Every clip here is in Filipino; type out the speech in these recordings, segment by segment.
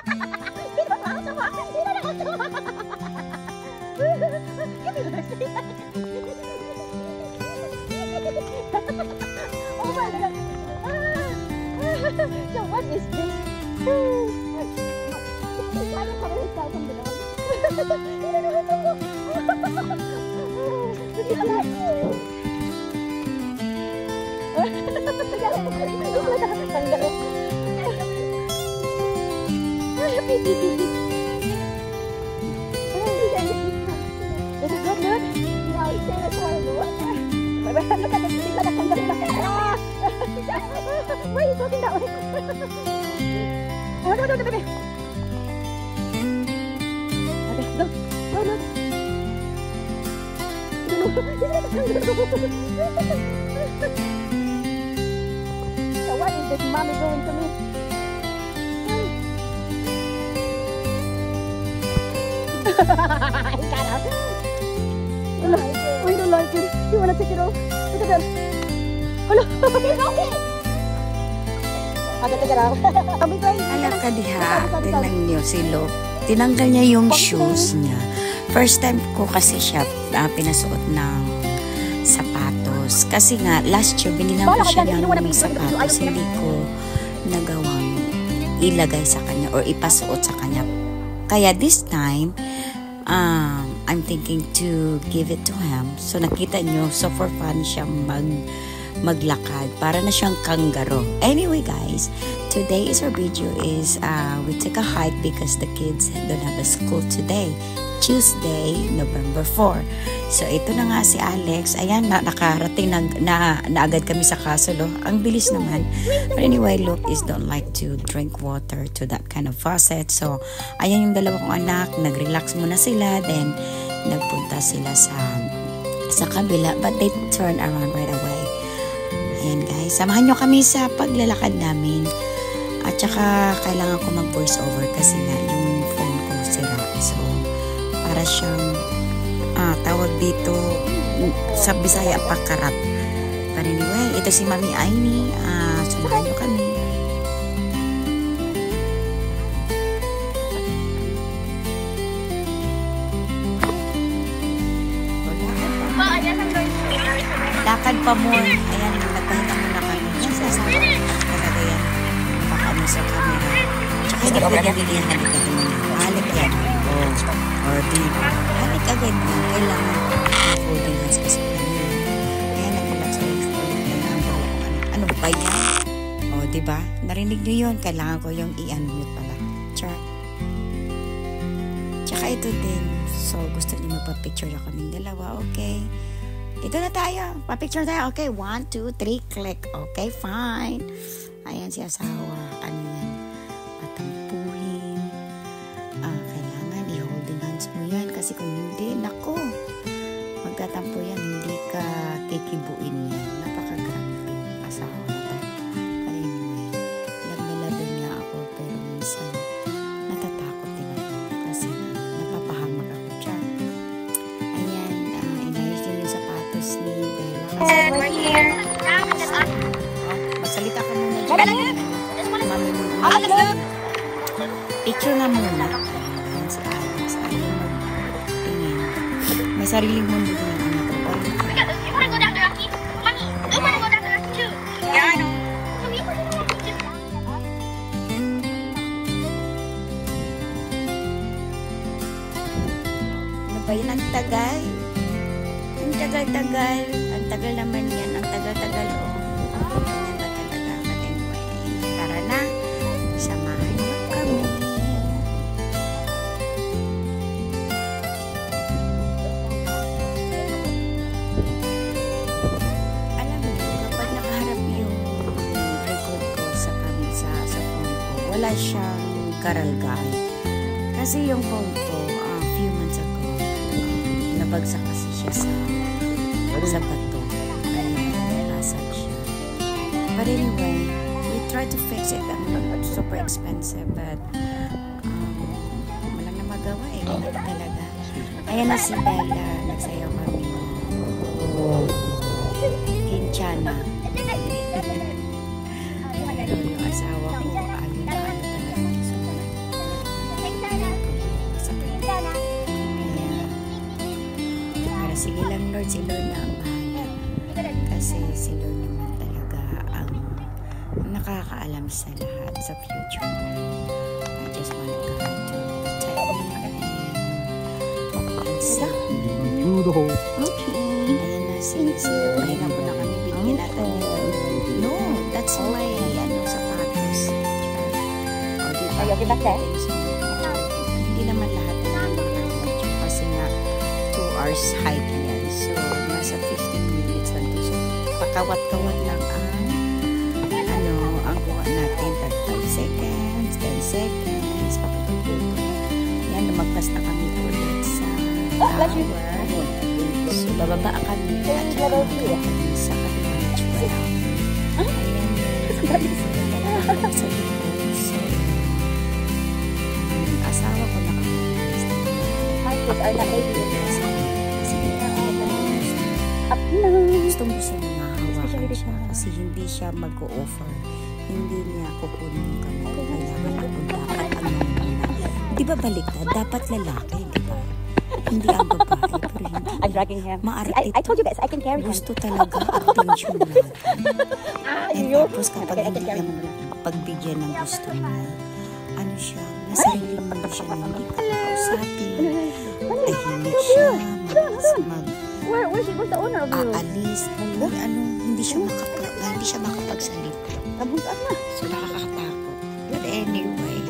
Oh my God. So what is this? Is it good, Lud? Yeah, it's horrible. Look at the thing that comes in the camera. Why are you talking that way? Oh, no, baby. Okay, go. Go, Lud. So what is this mommy doing to me? I got it. We don't like it. You wanna take it off? Look at that. Hello. It's okay. Okay, take it out. Alam ka diha, tingnan niyo si Lo. Tinanggal niya yung shoes niya. First time ko kasi siya pinasuot ng sapatos. Kasi nga, last year, binigyan ko siya ng may sapatos. Hindi ko nagawang ilagay sa kanya or ipasuot sa kanya. Kaya this time, I'm thinking to give it to him. So nakita nyo, so for fun siya maglakad. Para na siyang kangaroo. Anyway guys, today is our video is we took a hike because the kids don't have a school today. Tuesday, November 4. So ito na nga si Alex. Ayan, nakarating na agad kami sa Kasulo. Ang bilis naman. But anyway, Luke is don't like to drink water to that kind of faucet. So ayan yung dalawa kong anak. Nag-relax muna sila. Then nagpunta sila sa kabila. But they turn around right away. Ayan guys. Samahan nyo kami sa paglalakad namin. At saka kailangan ko mag-voice over kasi nga yung phone ko sira. So para siyang tawag dito sa Bisaya pakarat. But anyway, ito si Mami Aini. Samahan nyo kami. Lakad pa mo. Ayan, nagpahinga muna kami. Yan sa asawa. Talaga yan. Baka ano sa camera. Tsaka hindi pwede bilihan na dito muna. Halik yan. Or di halik agad mo. Kailangan holding hands kasi kanina. Kaya nag-relax ulit. Ano ba yan? O, diba? Narinig nyo yun. Kailangan ko yung i-unmute pala. Char. Tsaka ito din. So, gusto niyo magpa-picture na kaming dalawa. Okay. Ito na tayo. Pa-picture tayo. Okay. 1, 2, 3. Click. Okay, fine. Ayan si asawa. Ano yan? Patampuhin. Kailangan i-holding hands mo yan. Kasi kung hindi, nako. Magtatampo yan. Hindi ka kikibuin yan. Napaka-grabe asawa na to. But anyway, love niya ako. Pero minsan, natatakot din ako. Kasi napapahamak ako dyan. Ayan. Inayos din yung sapatos ni Bella. Kasi We're here. magsalita ka muna dyan. Mami mo. Picture na muna. Ayan si Alex. Ayaw magtingin. May sariling mundo din ang anak ko. You wanna go down to Rocky? Honey, I wanna go down to Rocky too. Yeah, I know. Ano ba yun? Ang tagal. Ang tagal-tagal. Ang tagal naman yan. Ang tagal-tagal. Ganyan ba talaga? But anyway, tara na. Samahan niyo kami. Alam mo, kapag nakaharap yung record ko sa phone ko, wala siyang karalgal. Kasi yung phone ko, few months ago, nabagsak kasi siya sa bato. Kaya nasag siya. But anyway, we tried to fix it. It's super expensive, but wala na magawa eh. Ganun talaga. Ayan na si Bella. Nagsayaw kami. Kinchana. Pero yung asawa ko, ayun na ano talaga. Si Lord na ang bahala. Kasi si Lord naman talaga ang nakakaalam sa lahat, sa future. I just want God to protect me and save me. Okay. Ayan na, pahinga po na kami. Bigyan natin yun. No, that's my, sapatos. O, diba? Are you okay back there? Hindi naman lahat ng video kasi nga 2 hours hike yan. So, nasa 15 minutes lang to. So, pakawat-kawat lang ang buka natin. 35 seconds, 10 seconds, pakitututo. Yan, lumagpas na kami ulit sa tower. So, bababa kami at saka kami sa kalimang trail. Ayan, sa likod. So, asawa ko na kami. My kids are not baby. Up na. Gusto mo siya mahawakan siya kasi hindi siya mag-o-offer. Hindi niya kukunin yung kamay. Kaya kung dapat ang nangyayari. Di ba baliktad? Dapat lalaki, di ba? Hindi ang babae. Pero hindi. I'm dragging him. Maarte I told you guys, I can carry him. Gusto talaga attention natin. And tapos kapag Okay, I can hindi carry ka him. pagbigyan ng gusto niya, ano siya, nasa sarili mo siya na hindi ka kausapin. Tahimik siya, Where's the owner of you? aalis, hindi siya makapagsalita. Kabuntaan na. So, nakakatakot. But anyway,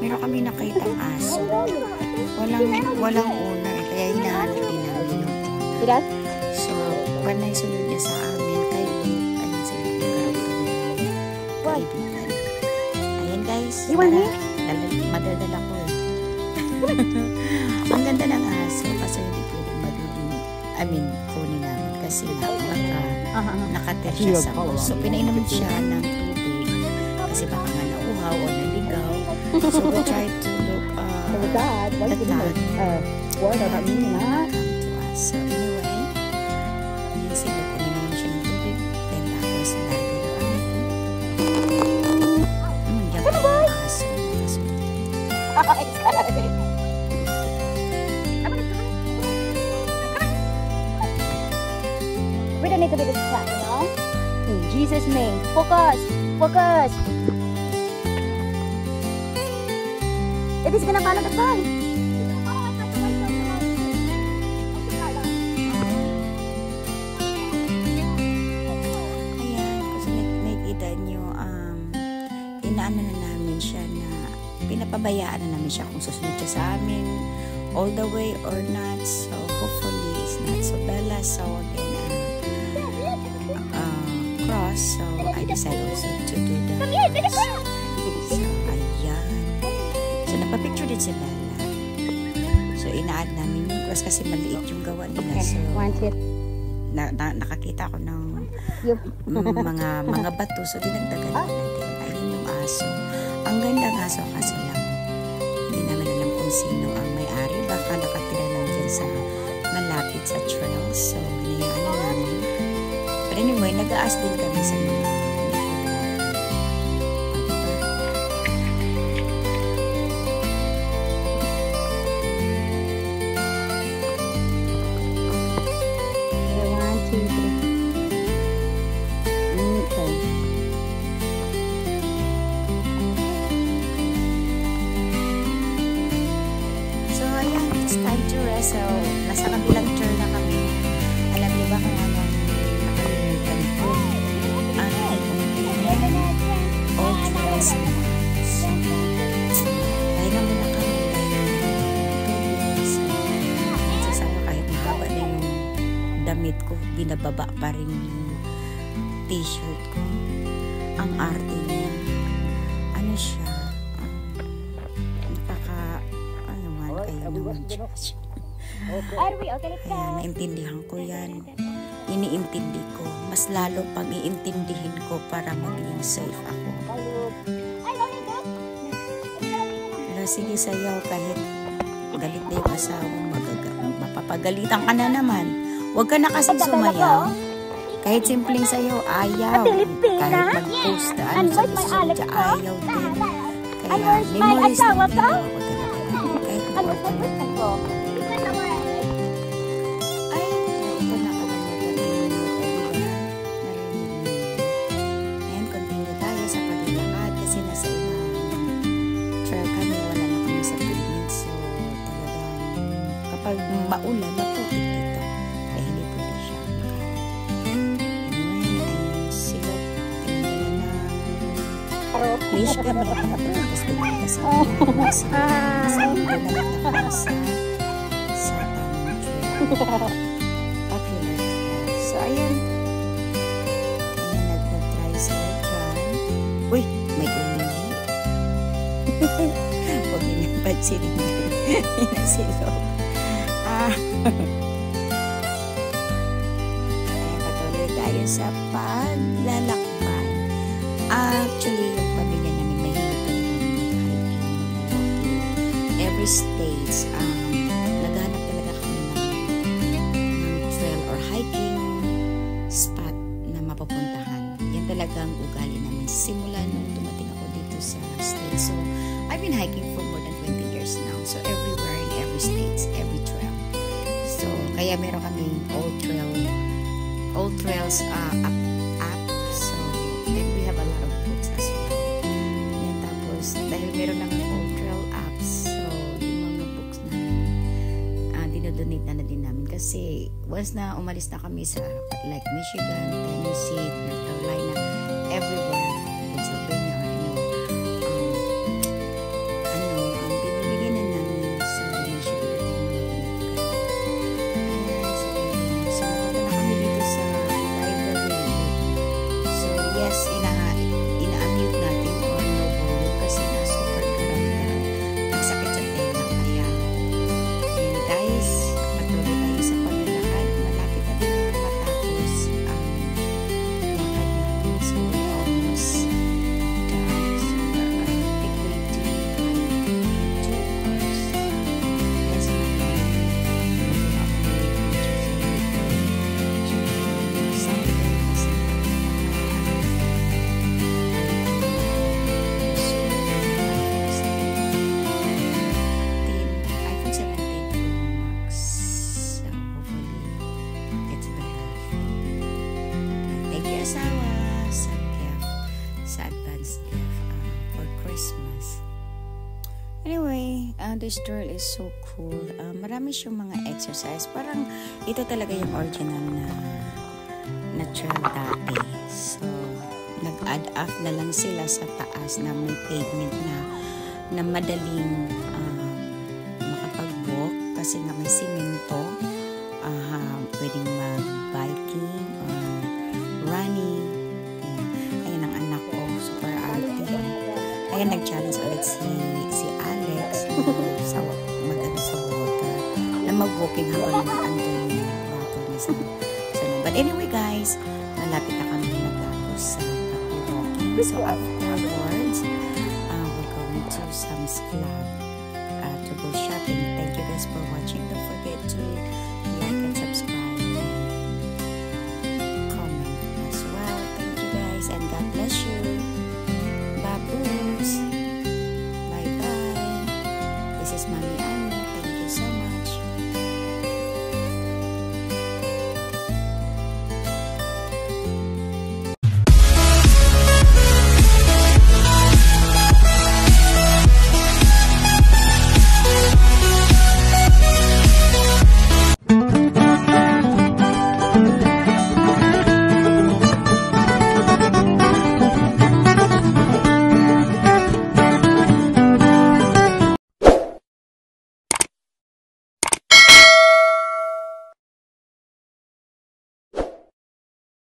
meron kami nakitang aso. Walang owner, kaya hinahanap din namin yung owner. Tigas? So, panay sunod niya sa amin, kay Luke, ayun sila yung kaibigan. Ayan guys, madadala ko eh. Ang ganda ng aso, kasi hindi pwedeng kunin namin kasi nga, baka nakater siya sa puso. So, pinainom siya ng tubig kasi baka nga nauhaw o naligaw. So, we try to look Oh God, why the did dog word about me na? come to us. So, anyway, yun sila, pinainom siya ng tubig. Then, tapos, nagagawa. Diyan pa yung aso. We don't need to be distracted, you know? In Jesus' name. Focus! Focus! It is gonna follow the sun. Ayan, kasi nakikita nyo, inaano na namin siya na, pinapabayaan na namin siya kung susunod siya sa amin all the way or not. So, hopefully, it's not so Bella. So, again, cross. So, I decided also to do the cross. So, ayan. So, napapicture din si Bella. So, ina-add namin yung cross kasi maliit yung gawa nila. So, nakakita ko ng mga bato. So, dinagdagan natin. Ayun yung aso. Ang ganda ng aso kasi lang. Hindi naman alam kung sino ang may-ari. Baka nakatira lang dyan sa malapit sa trail. So, hinayaan na namin. But anyway, nag-aas din kami sa mga So, nasa kabilang tour na kami. Alam niyo ba kung anong nakalimutan ko? Ang Old Trails Mountains. Dahil naman na kami dahil 2 days. Sasama kahit mahaba na yung damit ko, binababa pa rin yung t-shirt ko. Ang arte niya. Ano siya? Kaya naintindihan ko yan. Iniintindi ko. Mas lalo pang iintindihin ko para maging safe ako. Pero sige sayaw kahit galit na yung asawa mapapagalitan ka na naman. Huwag ka na kasing sumayaw. Kahit simpleng sayaw, ayaw. Kahit mag-post na ano sa social media, ayaw din. Kaya memories na ginawa ko talaga. Kahit pag maulan, maputik dito. Kaya hindi pwede siya. Ayan, silog. Tingnan na fish kami. Tapos pinagkas sa tamang trail. Popular trail. So, ayan. Ayan, nag-try sila dyan. Uy, may umihi. Huwag inapad sila. Inasilog. Ayan, patuloy tayo sa paglalakbay. Actually, yung pamilya namin mahilig mag-hiking, mag-walking. Every stage, naghanap talaga kami ng trail or hiking spot na mapupuntahan. Yan talagang ugali namin. Simula nung dumating ako dito sa state. So, I've been hiking for more than 20 years now. So, everywhere in every state, every trail. So, kaya meron kami old trails up. So, and we have a lot of books as well. And tapos, dahil meron naman old trail apps, so, yung mga books na dinodonate na din namin. Kasi, once na umalis na kami sa, like, Michigan, Tennessee, North Carolina, everywhere, Pennsylvania, binibigyan na namin sa Michigan. So, makapunta na kami dito sa library. So, yes, ina-unmute natin or no volume kasi na super karamdaman. Ang sakit sa tenga. Kaya, yun guys, patuloy tayo sa paglalakad. Malapit na din matapos ang lakad natin. So, we're almost done. So, I think we do like 2 hours. Yes, iPhone 17 Pro Max. So hopefully it's better. Thank you asawa sa gift, sa advance gift for Christmas. Anyway, this trail is so cool. Marami siyang mga exercise. Parang ito talaga yung original na trail dati. So, nag-add up na lang sila sa taas na may pavement na madaling makapag-walk kasi nga may simento. Pwedeng mag-biking or running. Ayan ang anak ko, super arte. Ayan, nag-challenge ulit si Alex sa mag-ano sa water na mag-walking habang andun yung water niya sa but anyway guys, malapit na kami matapos sa pag-walking. So afterwards, we're going to Sam's Club to go shopping. Thank you guys for watching. Don't forget to like and subscribe and comment as well. Thank you guys and God bless you. Baboos. Bye-bye. This is Mommy